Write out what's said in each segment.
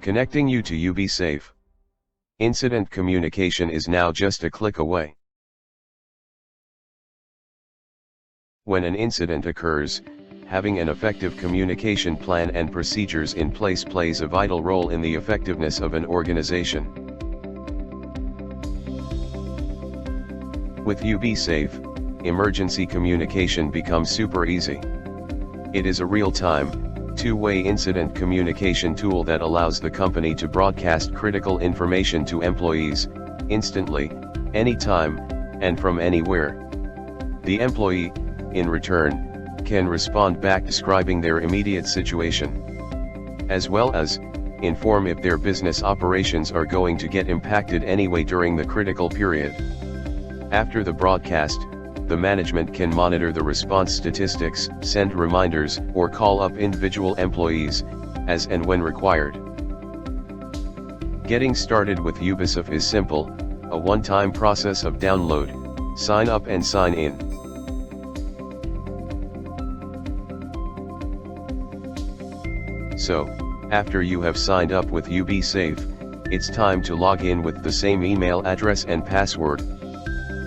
Connecting you to UBeSafe. Incident communication is now just a click away. When an incident occurs, having an effective communication plan and procedures in place plays a vital role in the effectiveness of an organization. With UBeSafe, emergency communication becomes super easy. It is a real-time, two-way incident communication tool that allows the company to broadcast critical information to employees, instantly, anytime, and from anywhere. The employee, in return, can respond back describing their immediate situation, as well as inform if their business operations are going to get impacted anyway during the critical period. After the broadcast, the management can monitor the response statistics, send reminders, or call up individual employees, as and when required. Getting started with UBeSafe is simple, a one-time process of download, sign up and sign in. So, after you have signed up with UBeSafe, it's time to log in with the same email address and password.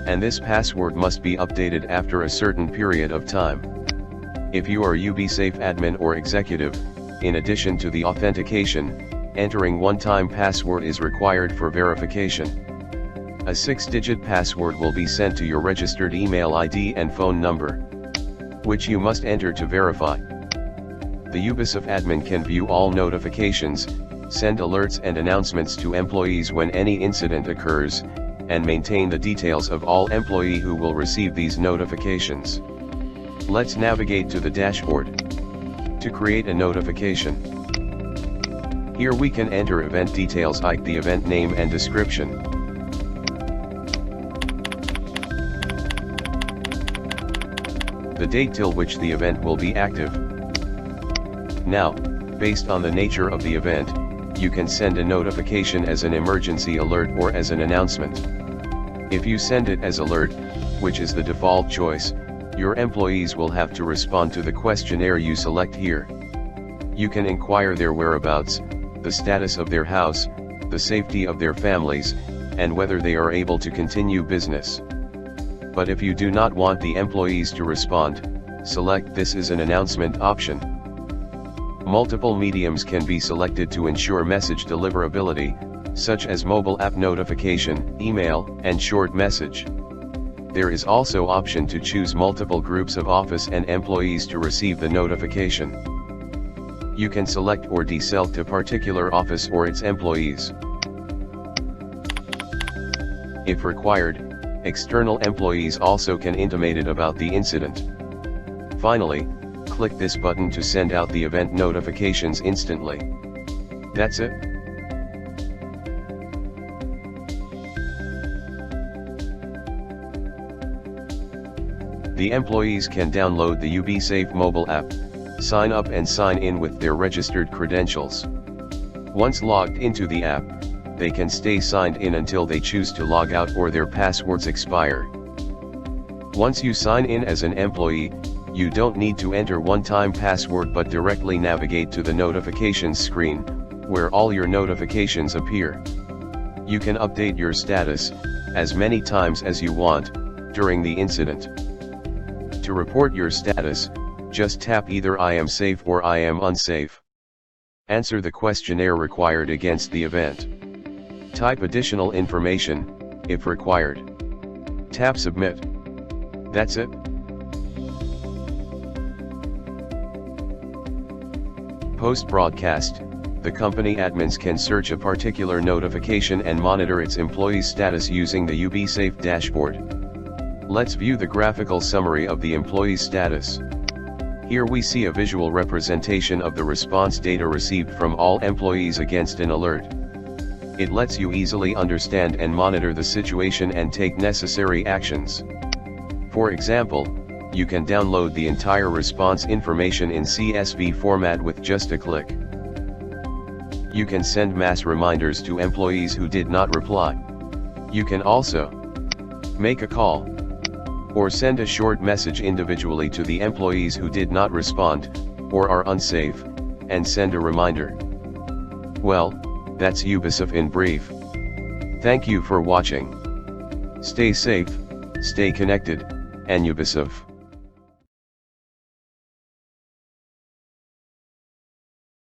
And this password must be updated after a certain period of time. If you are UBeSafe admin or executive, in addition to the authentication, entering one-time password is required for verification. A 6-digit password will be sent to your registered email ID and phone number, which you must enter to verify. The UBeSafe admin can view all notifications, send alerts and announcements to employees when any incident occurs, and maintain the details of all employees who will receive these notifications. Let's navigate to the dashboard. To create a notification, here we can enter event details like the event name and description. The date till which the event will be active. Now, based on the nature of the event, you can send a notification as an emergency alert or as an announcement. If you send it as alert, which is the default choice, your employees will have to respond to the questionnaire you select here. You can inquire their whereabouts, the status of their house, the safety of their families, and whether they are able to continue business. But if you do not want the employees to respond, select this as an announcement option. Multiple mediums can be selected to ensure message deliverability, such as mobile app notification, email, and short message. There is also option to choose multiple groups of office and employees to receive the notification. You can select or deselect a particular office or its employees. If required, external employees also can intimate about the incident. Finally, click this button to send out the event notifications instantly. That's it. The employees can download the UBeSafe mobile app, sign up and sign in with their registered credentials. Once logged into the app, they can stay signed in until they choose to log out or their passwords expire. Once you sign in as an employee, you don't need to enter one-time password but directly navigate to the notifications screen, where all your notifications appear. You can update your status, as many times as you want, during the incident. To report your status, just tap either I am safe or I am unsafe. Answer the questionnaire required against the event. Type additional information, if required. Tap submit. That's it. Post-broadcast, the company admins can search a particular notification and monitor its employee's status using the UBeSafe dashboard. Let's view the graphical summary of the employee's status. Here we see a visual representation of the response data received from all employees against an alert. It lets you easily understand and monitor the situation and take necessary actions. For example, you can download the entire response information in CSV format with just a click. You can send mass reminders to employees who did not reply. You can also make a call or send a short message individually to the employees who did not respond or are unsafe, and send a reminder. Well, That's UBeSafe in brief. Thank you for watching. Stay safe, stay connected, and UBeSafe.